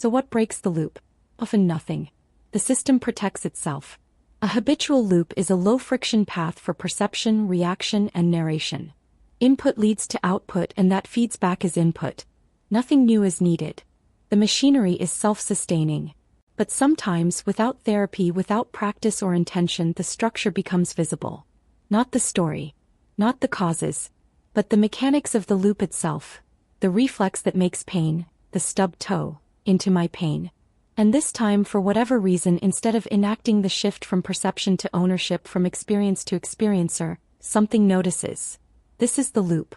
So what breaks the loop? Often nothing. The system protects itself. A habitual loop is a low-friction path for perception, reaction, and narration. Input leads to output and that feeds back as input. Nothing new is needed. The machinery is self-sustaining. But sometimes, without therapy, without practice or intention, the structure becomes visible. Not the story. Not the causes. But the mechanics of the loop itself. The reflex that makes pain, the stubbed toe, into my pain. And this time, for whatever reason, instead of enacting the shift from perception to ownership, from experience to experiencer, something notices. This is the loop.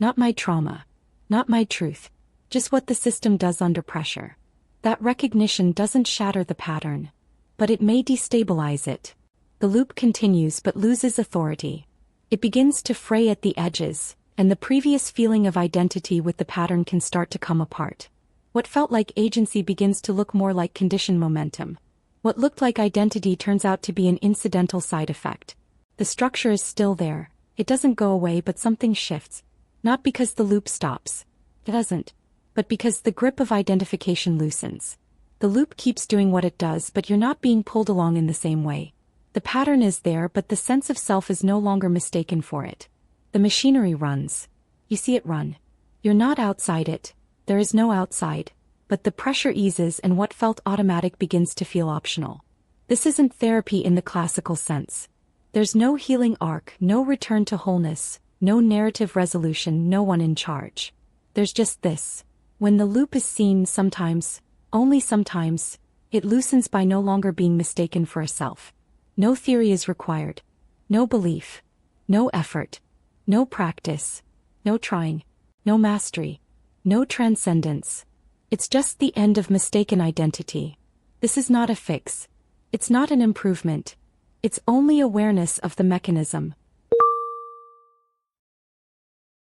Not my trauma. Not my truth. Just what the system does under pressure. That recognition doesn't shatter the pattern. But it may destabilize it. The loop continues but loses authority. It begins to fray at the edges, and the previous feeling of identity with the pattern can start to come apart. What felt like agency begins to look more like conditioned momentum. What looked like identity turns out to be an incidental side effect. The structure is still there. It doesn't go away, but something shifts. Not because the loop stops. It doesn't. But because the grip of identification loosens. The loop keeps doing what it does, but you're not being pulled along in the same way. The pattern is there, but the sense of self is no longer mistaken for it. The machinery runs. You see it run. You're not outside it. There is no outside. But the pressure eases and what felt automatic begins to feel optional. This isn't therapy in the classical sense. There's no healing arc, no return to wholeness, no narrative resolution, no one in charge. There's just this. When the loop is seen, sometimes, only sometimes, it loosens by no longer being mistaken for a self. No theory is required. No belief. No effort. No practice. No trying. No mastery. No transcendence. It's just the end of mistaken identity. This is not a fix. It's not an improvement. It's only awareness of the mechanism.